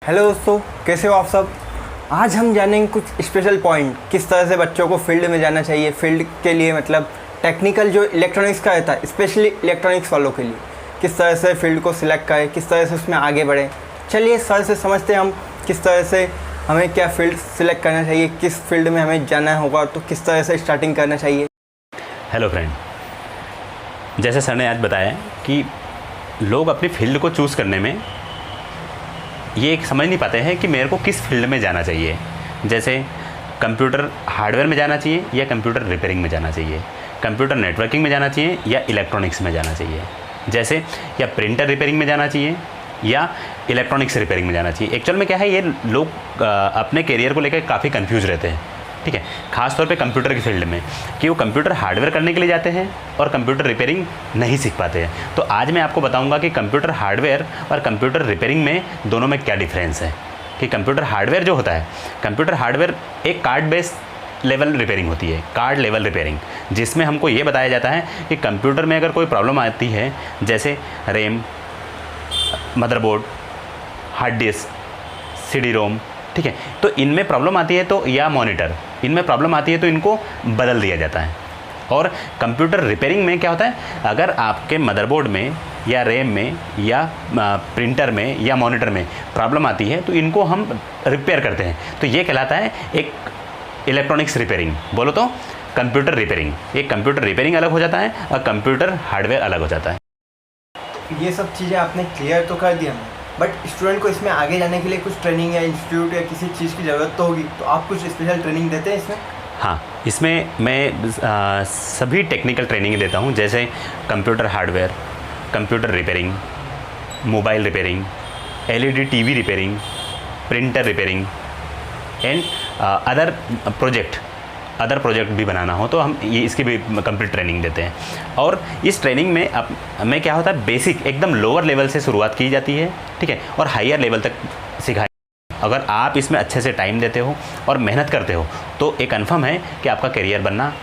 Hello दोस्तों, कैसे हो आप सब। आज हम जानेंगे कुछ स्पेशल पॉइंट, किस तरह से बच्चों को फील्ड में जाना चाहिए। फील्ड के लिए मतलब टेक्निकल जो इलेक्ट्रॉनिक्स का रहता है, स्पेशली इलेक्ट्रॉनिक्स वालों के लिए किस तरह से फील्ड को सिलेक्ट करें, किस तरह से उसमें आगे बढ़ें। चलिए सर से समझते हैं हम किस तरह से हमें क्या फील्ड सिलेक्ट करना चाहिए, किस फील्ड में हमें जाना होगा, तो किस तरह से स्टार्टिंग करना चाहिए। हेलो फ्रेंड, जैसे सर ने आज बताया कि लोग अपनी फील्ड को चूज़ करने में ये एक समझ नहीं पाते हैं कि मेरे को किस फील्ड में जाना चाहिए। जैसे कंप्यूटर हार्डवेयर में जाना चाहिए या कंप्यूटर रिपेयरिंग में जाना चाहिए, कंप्यूटर नेटवर्किंग में जाना चाहिए या इलेक्ट्रॉनिक्स में जाना चाहिए, जैसे या प्रिंटर रिपेयरिंग में जाना चाहिए या इलेक्ट्रॉनिक्स रिपेयरिंग में जाना चाहिए। एक्चुअल में क्या है, ये लोग अपने करियर को लेकर काफ़ी कंफ्यूज रहते हैं, ठीक है, खास तौर पे कंप्यूटर की फील्ड में, कि वो कंप्यूटर हार्डवेयर करने के लिए जाते हैं और कंप्यूटर रिपेयरिंग नहीं सीख पाते हैं। तो आज मैं आपको बताऊंगा कि कंप्यूटर हार्डवेयर और कंप्यूटर रिपेयरिंग में दोनों में क्या डिफरेंस है। कि कंप्यूटर हार्डवेयर जो होता है, कंप्यूटर हार्डवेयर एक कार्ड बेस्ड लेवल रिपेयरिंग होती है, कार्ड लेवल रिपेयरिंग, जिसमें हमको ये बताया जाता है कि कंप्यूटर में अगर कोई प्रॉब्लम आती है, जैसे RAM, motherboard, hard disk, CD रोम, ठीक है, तो इनमें प्रॉब्लम आती है तो, या मॉनिटर, इनमें प्रॉब्लम आती है तो इनको बदल दिया जाता है। और कंप्यूटर रिपेयरिंग में क्या होता है, अगर आपके मदरबोर्ड में या रैम में या प्रिंटर में या मॉनिटर में प्रॉब्लम आती है तो इनको हम रिपेयर करते हैं। तो ये कहलाता है एक इलेक्ट्रॉनिक्स रिपेयरिंग। बोलो तो कंप्यूटर रिपेयरिंग, एक कंप्यूटर रिपेयरिंग अलग हो जाता है और कंप्यूटर हार्डवेयर अलग हो जाता है। ये सब चीज़ें आपने क्लियर तो कर दिया, बट स्टूडेंट को इसमें आगे जाने के लिए कुछ ट्रेनिंग या इंस्टीट्यूट या किसी चीज़ की ज़रूरत तो होगी, तो आप कुछ स्पेशल ट्रेनिंग देते हैं इसमें? हाँ, इसमें मैं सभी टेक्निकल ट्रेनिंग देता हूँ, जैसे computer hardware, computer repairing, mobile repairing, LED TV repairing, printer repairing and other project भी बनाना हो तो हम ये इसकी भी कंप्लीट ट्रेनिंग देते हैं। और इस ट्रेनिंग में अब में क्या होता है, बेसिक एकदम लोअर लेवल से शुरुआत की जाती है, ठीक है, और हायर लेवल तक सिखाया। अगर आप इसमें अच्छे से टाइम देते हो और मेहनत करते हो तो एक कन्फर्म है कि आपका करियर बनना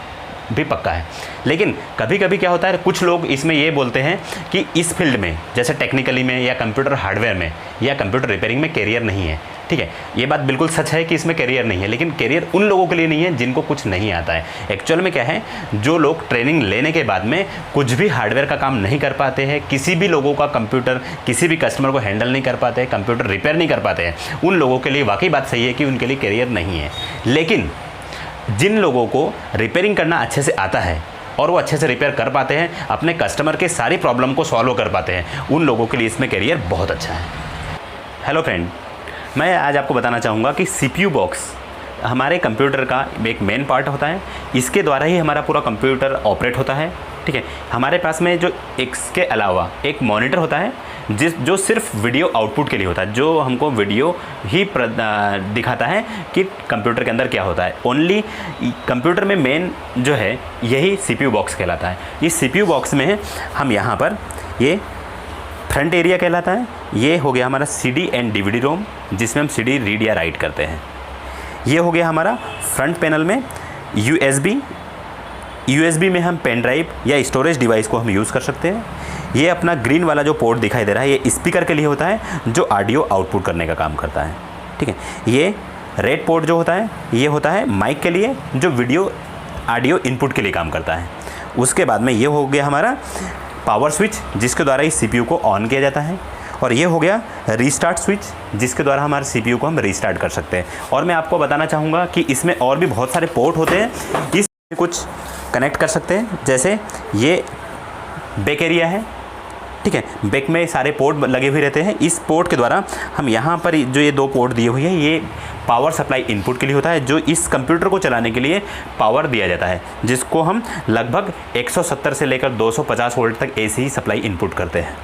भी पक्का है। लेकिन कभी कभी क्या होता है, कुछ लोग इसमें ये बोलते हैं कि इस फील्ड में, जैसे टेक्निकली में या कंप्यूटर हार्डवेयर में या कंप्यूटर रिपेयरिंग में करियर नहीं है, ठीक है। ये बात बिल्कुल सच है कि इसमें करियर नहीं है, लेकिन करियर उन लोगों के लिए नहीं है जिनको कुछ नहीं आता है। एक्चुअल में क्या है, जो लोग ट्रेनिंग लेने के बाद में कुछ भी हार्डवेयर का काम नहीं कर पाते हैं, किसी भी लोगों का कंप्यूटर, किसी भी कस्टमर को हैंडल नहीं कर पाते हैं, कंप्यूटर रिपेयर नहीं कर पाते हैं, उन लोगों के लिए वाकई बात सही है कि उनके लिए करियर नहीं है। लेकिन जिन लोगों को रिपेयरिंग करना अच्छे से आता है और वो अच्छे से रिपेयर कर पाते हैं, अपने कस्टमर के सारी प्रॉब्लम को सॉल्व कर पाते हैं, उन लोगों के लिए इसमें करियर बहुत अच्छा है। हेलो फ्रेंड, मैं आज आपको बताना चाहूँगा कि CPU बॉक्स हमारे कंप्यूटर का एक मेन पार्ट होता है। इसके द्वारा ही हमारा पूरा कंप्यूटर ऑपरेट होता है, ठीक है। हमारे पास में जो इसके अलावा एक मॉनिटर होता है जो सिर्फ वीडियो आउटपुट के लिए होता है, जो हमको वीडियो ही दिखाता है कि कंप्यूटर के अंदर क्या होता है। ओनली कंप्यूटर में मेन जो है यही CPU बॉक्स कहलाता है। इस CPU बॉक्स में हम यहाँ पर ये फ्रंट एरिया कहलाता है, ये हो गया हमारा CD एंड DVD रोम, जिसमें हम CD रीड या राइट करते हैं। ये हो गया हमारा फ्रंट पैनल में USB में हम पेन ड्राइव या स्टोरेज डिवाइस को हम यूज़ कर सकते हैं। ये अपना ग्रीन वाला जो पोर्ट दिखाई दे रहा है, ये स्पीकर के लिए होता है, जो ऑडियो आउटपुट करने का काम करता है, ठीक है। ये रेड पोर्ट जो होता है, ये होता है माइक के लिए, जो वीडियो ऑडियो इनपुट के लिए काम करता है। उसके बाद में ये हो गया हमारा पावर स्विच, जिसके द्वारा इस CPU को ऑन किया जाता है। और ये हो गया रीस्टार्ट स्विच, जिसके द्वारा हमारे CPU को हम रीस्टार्ट कर सकते हैं। और मैं आपको बताना चाहूँगा कि इसमें और भी बहुत सारे पोर्ट होते हैं, इसमें कुछ कनेक्ट कर सकते हैं। जैसे ये बैक एरिया है, ठीक है, बैक में सारे पोर्ट लगे हुए रहते हैं। इस पोर्ट के द्वारा हम यहाँ पर जो ये 2 पोर्ट दिए हुए हैं, ये पावर सप्लाई इनपुट के लिए होता है, जो इस कंप्यूटर को चलाने के लिए पावर दिया जाता है, जिसको हम लगभग 170 से लेकर 250 वोल्ट तक AC ही सप्लाई इनपुट करते हैं।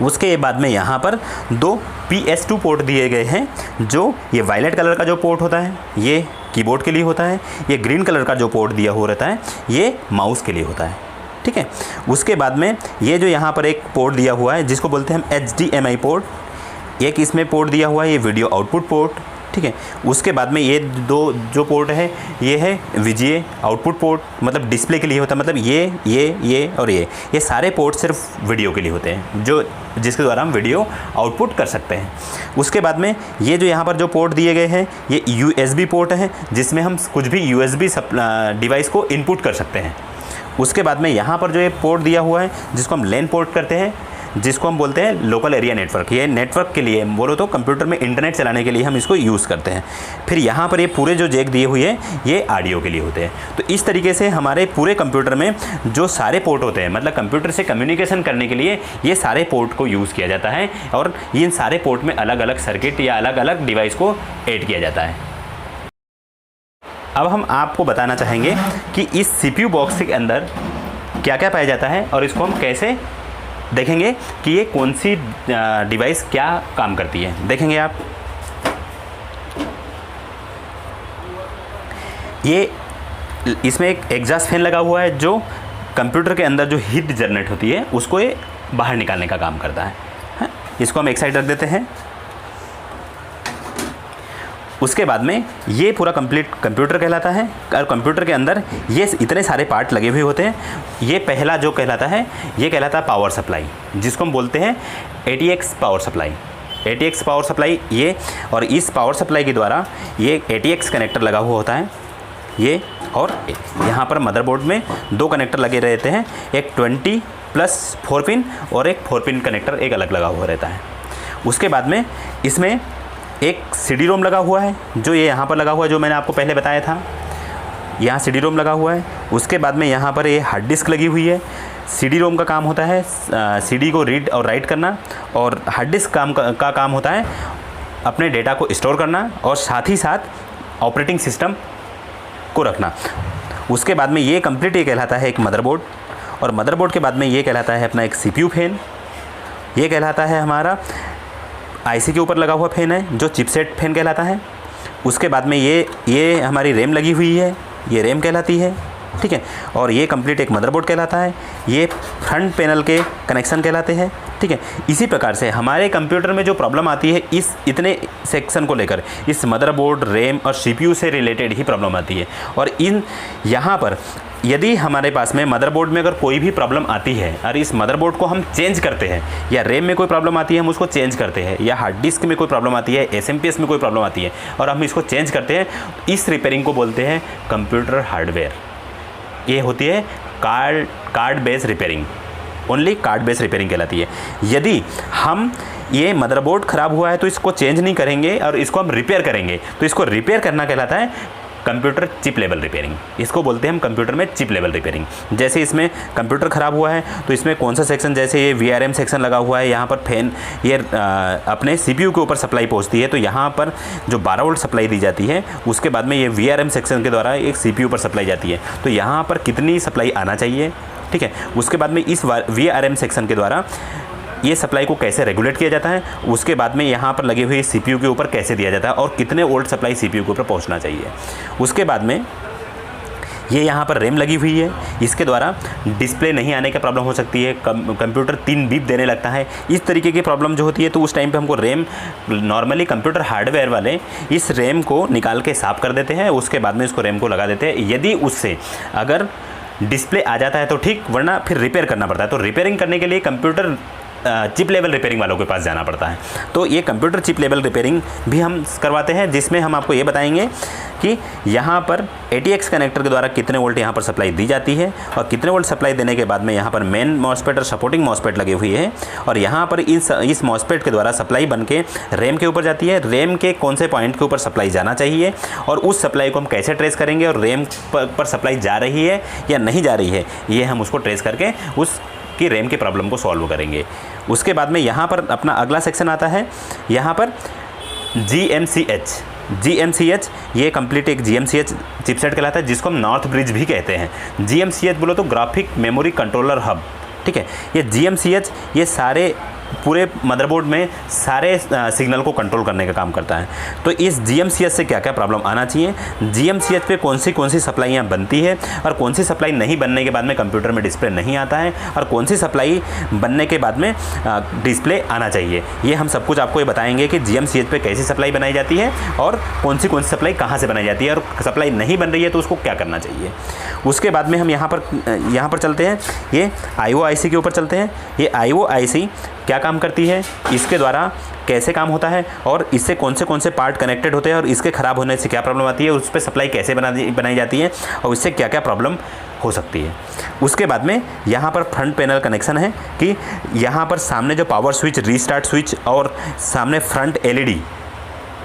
उसके बाद में यहाँ पर 2 PS2 पोर्ट दिए गए हैं, जो ये वायलेट कलर का जो पोर्ट होता है ये कीबोर्ड के लिए होता है, ये ग्रीन कलर का जो पोर्ट दिया हो रहता है ये माउस के लिए होता है, ठीक है। उसके बाद में ये जो यहाँ पर एक पोर्ट दिया हुआ है, जिसको बोलते हैं हम HDMI पोर्ट, एक इसमें पोर्ट दिया हुआ है, ये वीडियो आउटपुट पोर्ट, ठीक है। उसके बाद में ये दो जो पोर्ट है ये है VGA आउटपुट पोर्ट, मतलब डिस्प्ले के लिए होता है, मतलब ये और ये सारे पोर्ट सिर्फ वीडियो के लिए होते हैं, जो जिसके द्वारा हम वीडियो आउटपुट कर सकते हैं। उसके बाद में ये जो यहाँ पर जो पोर्ट दिए गए हैं ये USB पोर्ट है, जिसमें हम कुछ भी USB डिवाइस को इनपुट कर सकते हैं। उसके बाद में यहाँ पर जो ये पोर्ट दिया हुआ है जिसको हम LAN पोर्ट करते हैं, जिसको हम बोलते हैं लोकल एरिया नेटवर्क, ये नेटवर्क के लिए बोलो तो कंप्यूटर में इंटरनेट चलाने के लिए हम इसको यूज़ करते हैं। फिर यहाँ पर ये पूरे जो जैक दिए हुए हैं ये ऑडियो के लिए होते हैं। तो इस तरीके से हमारे पूरे कंप्यूटर में जो सारे पोर्ट होते हैं, मतलब कंप्यूटर से कम्युनिकेशन करने के लिए ये सारे पोर्ट को यूज़ किया जाता है, और इन सारे पोर्ट में अलग अलग सर्किट या अलग अलग डिवाइस को ऐड किया जाता है। अब हम आपको बताना चाहेंगे कि इस CPU बॉक्स के अंदर क्या क्या पाया जाता है, और इसको हम कैसे देखेंगे कि ये कौन सी डिवाइस क्या काम करती है। देखेंगे आप, ये इसमें एक एग्जॉस्ट फैन लगा हुआ है जो कंप्यूटर के अंदर जो हीट जनरेट होती है उसको ये बाहर निकालने का काम करता है। इसको हम एक साइड रख देते हैं। उसके बाद में ये पूरा कंप्लीट कंप्यूटर कहलाता है, और कंप्यूटर के अंदर ये इतने सारे पार्ट लगे हुए होते हैं। ये पहला जो कहलाता है ये कहलाता है पावर सप्लाई, जिसको हम बोलते हैं ATX power supply. ATX power supply ये, और इस पावर सप्लाई के द्वारा ये ATX कनेक्टर लगा हुआ होता है ये, और यहाँ पर मदरबोर्ड में दो कनेक्टर लगे रहते हैं, एक 20+4 पिन और एक 4 पिन कनेक्टर एक अलग लगा हुआ रहता है। उसके बाद में इसमें एक CD-ROM लगा हुआ है, जो ये यहाँ पर लगा हुआ है, जो मैंने आपको पहले बताया था, यहाँ CD-ROM लगा हुआ है। उसके बाद में यहाँ पर ये हार्ड डिस्क लगी हुई है। CD-ROM का काम होता है CD को रीड और राइट करना, और हार्ड डिस्क का काम होता है अपने डेटा को स्टोर करना और साथ ही साथ ऑपरेटिंग सिस्टम को रखना। उसके बाद में ये कंप्लीट ये कहलाता है एक मदरबोर्ड, और मदरबोर्ड के बाद में ये कहलाता है अपना एक CPU फैन। ये कहलाता है हमारा IC के ऊपर लगा हुआ फैन है जो चिपसेट फैन कहलाता है। उसके बाद में ये हमारी रैम लगी हुई है, ये रैम कहलाती है, ठीक है। और ये कंप्लीट एक मदरबोर्ड कहलाता है। ये फ्रंट पैनल के कनेक्शन कहलाते हैं, ठीक है। इसी प्रकार से हमारे कंप्यूटर में जो प्रॉब्लम आती है इस इतने सेक्शन को लेकर, इस मदरबोर्ड, रैम और CPU से रिलेटेड ही प्रॉब्लम आती है। और यहाँ पर यदि हमारे पास में मदरबोर्ड में अगर कोई भी प्रॉब्लम आती है और इस मदरबोर्ड को हम चेंज करते हैं, या रैम में कोई प्रॉब्लम आती है हम उसको चेंज करते हैं, या हार्ड डिस्क में कोई प्रॉब्लम आती है, SMPS में कोई प्रॉब्लम आती है और हम इसको चेंज करते हैं, इस रिपेयरिंग को बोलते हैं कंप्यूटर हार्डवेयर। ये होती है card based repairing, only card based repairing कहलाती है। यदि हम ये मदरबोर्ड ख़राब हुआ है तो इसको चेंज नहीं करेंगे और इसको हम रिपेयर करेंगे, तो इसको रिपेयर करना कहलाता है कंप्यूटर चिप लेवल रिपेयरिंग। इसको बोलते हैं हम कंप्यूटर में चिप लेवल रिपेयरिंग। जैसे इसमें कंप्यूटर ख़राब हुआ है तो इसमें कौन सा सेक्शन, जैसे ये VRM सेक्शन लगा हुआ है, यहाँ पर फैन ये अपने CPU के ऊपर सप्लाई पहुँचती है, तो यहाँ पर जो 12 वोल्ट सप्लाई दी जाती है, उसके बाद में ये VRM सेक्शन के द्वारा एक CPU पर सप्लाई जाती है, तो यहाँ पर कितनी सप्लाई आना चाहिए, ठीक है। उसके बाद में इस VRM सेक्शन के द्वारा ये सप्लाई को कैसे रेगुलेट किया जाता है, उसके बाद में यहाँ पर लगे हुए CPU के ऊपर कैसे दिया जाता है और कितने वोल्ट सप्लाई CPU के ऊपर पहुँचना चाहिए। उसके बाद में ये यहाँ पर रैम लगी हुई है, इसके द्वारा डिस्प्ले नहीं आने की प्रॉब्लम हो सकती है, कंप्यूटर 3 बीप देने लगता है, इस तरीके की प्रॉब्लम जो होती है, तो उस टाइम पे हमको रैम, नॉर्मली कंप्यूटर हार्डवेयर वाले इस रैम को निकाल के साफ़ कर देते हैं, उसके बाद में इसको रैम को लगा देते हैं। यदि उससे अगर डिस्प्ले आ जाता है तो ठीक, वरना फिर रिपेयर करना पड़ता है। तो रिपेयरिंग करने के लिए कंप्यूटर चिप लेवल रिपेयरिंग वालों के पास जाना पड़ता है। तो ये कंप्यूटर चिप लेवल रिपेयरिंग भी हम करवाते हैं, जिसमें हम आपको ये बताएंगे कि यहाँ पर ATX कनेक्टर के द्वारा कितने वोल्ट यहाँ पर सप्लाई दी जाती है, और कितने वोल्ट सप्लाई देने के बाद में यहाँ पर मेन मॉसफेट और सपोर्टिंग मॉसफेट लगे हुए हैं, और यहाँ पर इस मॉसफेट के द्वारा सप्लाई बन के रैम के ऊपर जाती है। रैम के कौन से पॉइंट के ऊपर सप्लाई जाना चाहिए और उस सप्लाई को हम कैसे ट्रेस करेंगे, और रैम पर सप्लाई जा रही है या नहीं जा रही है, ये हम उसको ट्रेस करके कि रैम की प्रॉब्लम को सॉल्व करेंगे। उसके बाद में यहाँ पर अपना अगला सेक्शन आता है, यहाँ पर GMCH ये कंप्लीट एक GMCH चिपसेट कहलाता है, जिसको हम नॉर्थ ब्रिज भी कहते हैं। GMCH बोलो तो ग्राफिक मेमोरी कंट्रोलर हब, ठीक है। ये GMCH ये सारे पूरे मदरबोर्ड में सारे सिग्नल को कंट्रोल करने का काम करता है। तो इस GMCH से क्या क्या प्रॉब्लम आना चाहिए, GMCH पे कौन सी सप्लाइयाँ बनती है और कौन सी सप्लाई नहीं बनने के बाद में कंप्यूटर में डिस्प्ले नहीं आता है, और कौन सी सप्लाई बनने के बाद में डिस्प्ले आना चाहिए, ये हम सब कुछ आपको ये बताएंगे कि GMCH पे कैसी सप्लाई बनाई जाती है और कौन सी सप्लाई कहाँ से बनाई जाती है, और सप्लाई नहीं बन रही है तो उसको क्या करना चाहिए। उसके बाद में हम यहाँ पर चलते हैं, ये IO/IC के ऊपर चलते हैं। ये IO/IC क्या काम करती है, इसके द्वारा कैसे काम होता है, और इससे कौन से पार्ट कनेक्टेड होते हैं, और इसके ख़राब होने से क्या प्रॉब्लम आती है, उस पर सप्लाई कैसे बनाई जाती है, और इससे क्या क्या प्रॉब्लम हो सकती है। उसके बाद में यहाँ पर फ्रंट पैनल कनेक्शन है कि यहाँ पर सामने जो पावर स्विच, रीस्टार्ट स्विच और सामने फ्रंट LED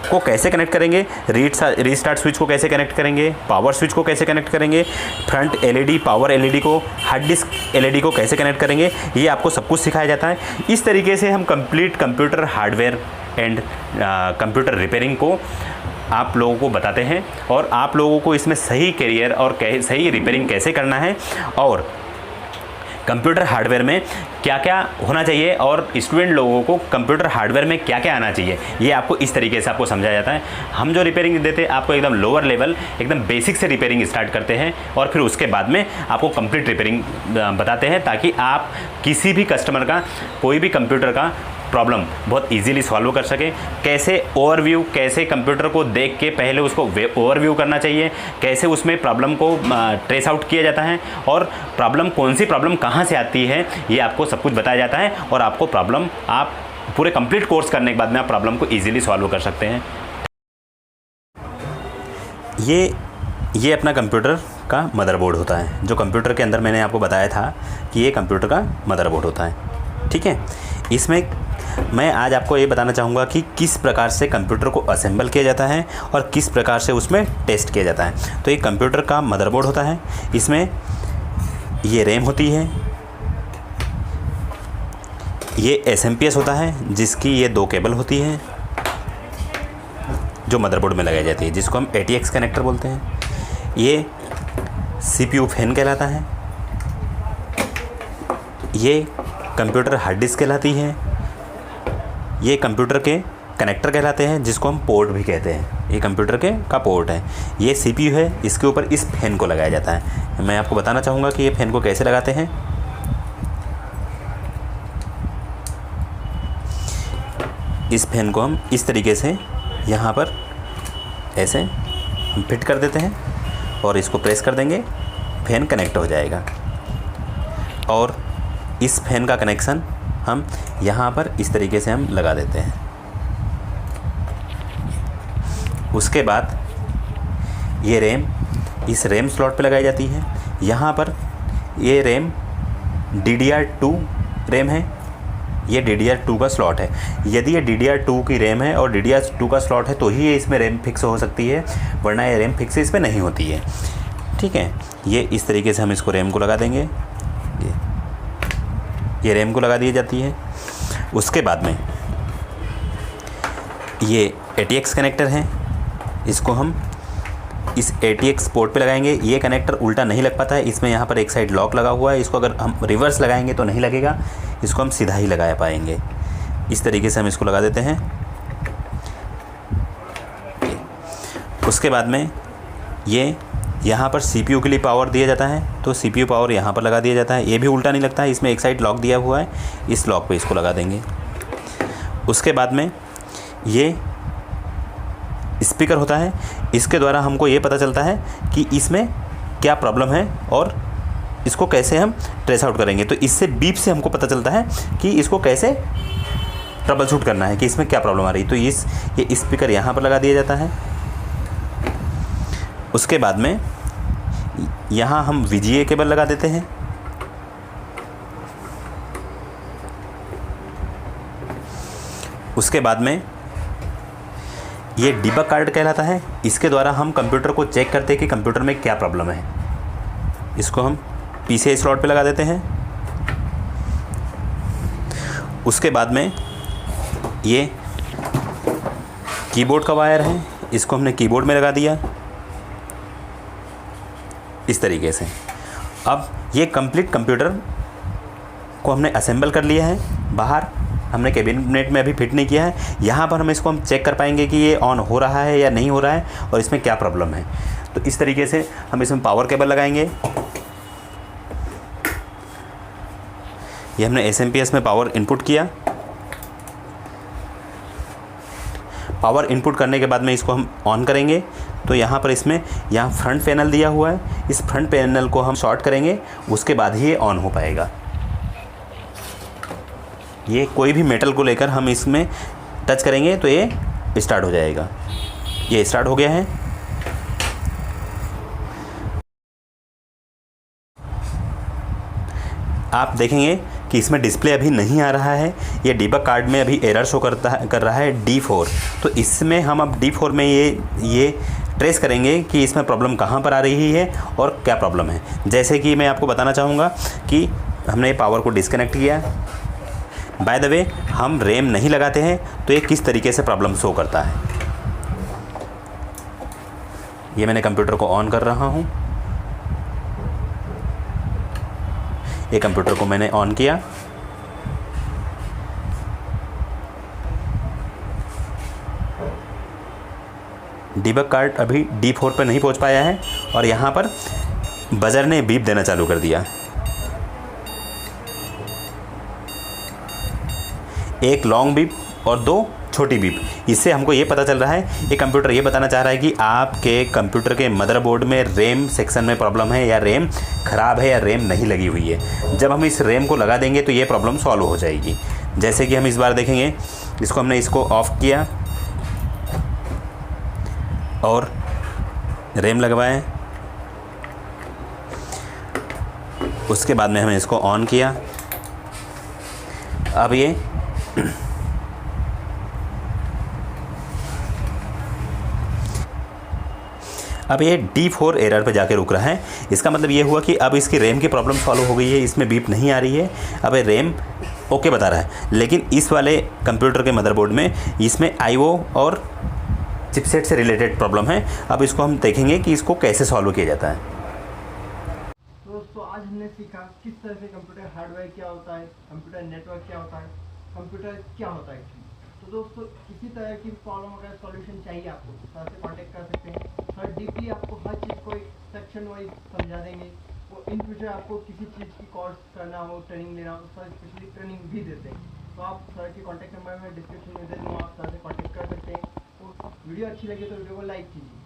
को कैसे कनेक्ट करेंगे, रीस्टार्ट स्विच को कैसे कनेक्ट करेंगे, पावर स्विच को कैसे कनेक्ट करेंगे, फ्रंट LED, पावर LED को, हार्ड डिस्क LED को कैसे कनेक्ट करेंगे, ये आपको सब कुछ सिखाया जाता है। इस तरीके से हम complete computer hardware and computer repairing को आप लोगों को बताते हैं, और आप लोगों को इसमें सही करियर और सही रिपेयरिंग कैसे करना है, और कंप्यूटर हार्डवेयर में क्या क्या होना चाहिए, और स्टूडेंट लोगों को कंप्यूटर हार्डवेयर में क्या क्या आना चाहिए, ये आपको इस तरीके से आपको समझाया जाता है। हम जो रिपेयरिंग देते हैं आपको एकदम लोअर लेवल, एकदम बेसिक से रिपेयरिंग स्टार्ट करते हैं, और फिर उसके बाद में आपको कंप्लीट रिपेयरिंग बताते हैं, ताकि आप किसी भी कस्टमर का कोई भी कंप्यूटर का प्रॉब्लम बहुत इजीली सॉल्व कर सके। कैसे ओवरव्यू, कैसे कंप्यूटर को देख के पहले उसको ओवरव्यू करना चाहिए, कैसे उसमें प्रॉब्लम को ट्रेस आउट किया जाता है, और प्रॉब्लम कौन सी प्रॉब्लम कहाँ से आती है, ये आपको सब कुछ बताया जाता है, और आपको प्रॉब्लम आप पूरे कंप्लीट कोर्स करने के बाद में आप प्रॉब्लम को ईजिली सॉल्व कर सकते हैं। ये अपना कंप्यूटर का मदरबोर्ड होता है, जो कंप्यूटर के अंदर मैंने आपको बताया था कि ये कंप्यूटर का मदरबोर्ड होता है। ठीक है, इसमें मैं आज आपको ये बताना चाहूँगा कि किस प्रकार से कंप्यूटर को असेंबल किया जाता है और किस प्रकार से उसमें टेस्ट किया जाता है। तो ये कंप्यूटर का मदरबोर्ड होता है, इसमें ये रैम होती है, ये SMPS होता है जिसकी ये 2 केबल होती है जो मदरबोर्ड में लगाई जाती है, जिसको हम ATX कनेक्टर बोलते हैं। ये CPU फैन कहलाता है, ये कंप्यूटर हार्ड डिस्क कहलाती है, ये कंप्यूटर के कनेक्टर कहलाते हैं जिसको हम पोर्ट भी कहते हैं, ये कंप्यूटर का पोर्ट है। ये CPU है, इसके ऊपर इस फैन को लगाया जाता है। मैं आपको बताना चाहूँगा कि ये फैन को कैसे लगाते हैं। इस फैन को हम इस तरीके से यहाँ पर ऐसे हम फिट कर देते हैं, और इसको प्रेस कर देंगे, फैन कनेक्ट हो जाएगा। और इस फैन का कनेक्शन हम यहाँ पर इस तरीके से हम लगा देते हैं। उसके बाद ये रैम इस रैम स्लॉट पे लगाई जाती है। यहाँ पर ये रैम DDR2 रैम है, ये DDR2 का स्लॉट है। यदि ये DDR2 की रैम है और DDR2 का स्लॉट है तो ही ये इसमें रैम फिक्स हो सकती है, वरना ये रैम फिक्स इसमें नहीं होती है। ठीक है, ये इस तरीके से हम इसको रैम को लगा देंगे, ये रैम को लगा दी जाती है। उसके बाद में ये ATX कनेक्टर है, इसको हम इस ATX पोर्ट पे लगाएंगे। ये कनेक्टर उल्टा नहीं लग पाता है, इसमें यहाँ पर एक साइड लॉक लगा हुआ है, इसको अगर हम रिवर्स लगाएंगे तो नहीं लगेगा, इसको हम सीधा ही लगा पाएंगे। इस तरीके से हम इसको लगा देते हैं। उसके बाद में ये यहाँ पर CPU के लिए पावर दिया जाता है, तो CPU पावर यहाँ पर लगा दिया जाता है। ये भी उल्टा नहीं लगता है, इसमें एक साइड लॉक दिया हुआ है, इस लॉक पे इसको लगा देंगे। उसके बाद में ये स्पीकर होता है, इसके द्वारा हमको ये पता चलता है कि इसमें क्या प्रॉब्लम है और इसको कैसे हम ट्रेस आउट करेंगे। तो इससे बीप से हमको पता चलता है कि इसको कैसे ट्रबल शूट करना है, कि इसमें क्या प्रॉब्लम आ रही है। तो ये स्पीकर यहाँ पर लगा दिया जाता है। उसके बाद में यहाँ हम VGA केबल लगा देते हैं। उसके बाद में ये डिबग कार्ड कहलाता है, इसके द्वारा हम कंप्यूटर को चेक करते हैं कि कंप्यूटर में क्या प्रॉब्लम है। इसको हम PCI स्लॉट पे लगा देते हैं। उसके बाद में ये कीबोर्ड का वायर है, इसको हमने कीबोर्ड में लगा दिया इस तरीके से। अब ये कंप्लीट कंप्यूटर को हमने असेंबल कर लिया है। बाहर हमने कैबिनेट में अभी फिट नहीं किया है। यहाँ पर हम इसको चेक कर पाएंगे कि ये ऑन हो रहा है या नहीं हो रहा है और इसमें क्या प्रॉब्लम है। तो इस तरीके से हम इसमें पावर केबल लगाएंगे। ये हमने एसएमपीएस में पावर इनपुट किया। पावर इनपुट करने के बाद में इसको हम ऑन करेंगे तो यहाँ पर इसमें यहाँ फ्रंट पैनल दिया हुआ है, इस फ्रंट पैनल को हम शॉर्ट करेंगे, उसके बाद ही ये ऑन हो पाएगा। ये कोई भी मेटल को लेकर हम इसमें टच करेंगे तो ये स्टार्ट हो जाएगा। ये स्टार्ट हो गया है। आप देखेंगे कि इसमें डिस्प्ले अभी नहीं आ रहा है, ये डीबग कार्ड में अभी एरर शो कर रहा है D4। तो इसमें हम अब D4 में ये ट्रेस करेंगे कि इसमें प्रॉब्लम कहाँ पर आ रही है और क्या प्रॉब्लम है। जैसे कि मैं आपको बताना चाहूँगा कि हमने पावर को डिस्कनेक्ट किया। बाय द वे हम रैम नहीं लगाते हैं तो ये किस तरीके से प्रॉब्लम शो करता है। ये मैंने कंप्यूटर को ऑन कर रहा हूँ। ये कंप्यूटर को मैंने ऑन किया। डीबग कार्ड अभी D4 पर नहीं पहुंच पाया है और यहाँ पर बजर ने बीप देना चालू कर दिया। एक लॉन्ग बीप और 2 छोटी बीप। इससे हमको ये पता चल रहा है, ये कंप्यूटर ये बताना चाह रहा है कि आपके कंप्यूटर के मदरबोर्ड में रैम सेक्शन में प्रॉब्लम है या रैम ख़राब है या रैम नहीं लगी हुई है। जब हम इस रैम को लगा देंगे तो ये प्रॉब्लम सॉल्व हो जाएगी। जैसे कि हम इस बार देखेंगे, इसको हमने इसको ऑफ़ किया और रैम लगवाएं। उसके बाद में हमने इसको ऑन किया। अब ये D4 एरर पे जाके रुक रहा है। इसका मतलब ये हुआ कि अब इसकी रैम की प्रॉब्लम सॉल्व हो गई है, इसमें बीप नहीं आ रही है। अब ये रैम ओके बता रहा है। लेकिन इस वाले कंप्यूटर के मदरबोर्ड में इसमें IO और चिपसेट से रिलेटेड प्रॉब्लम है। अब इसको हम देखेंगे कि इसको कैसे सॉल्व किया जाता है। दोस्तों आज हमने सीखा किस तरह से कंप्यूटर हार्डवेयर क्या होता है, कंप्यूटर नेटवर्क क्या होता है, कंप्यूटर क्या होता है एक्चुअली। तो दोस्तों किसी तरह की प्रॉब्लम अगर सॉल्यूशन चाहिए आपको तो सर से कांटेक्ट कर सकते हैं। सर डीपली आपको हर चीज़ को एक सेक्शन वाइज समझा देंगे। वो इन फ्यूचर आपको किसी चीज़ की कोर्स करना हो, ट्रेनिंग लेना हो तो सर स्पेशली ट्रेनिंग भी देते हैं। तो आप सर के कॉन्टैक्ट नंबर में डिस्क्रिप्शन में दे दूँगा, आप सर से कॉन्टैक्ट कर सकते हैं। तो वीडियो अच्छी लगी तो वीडियो को लाइक कीजिए।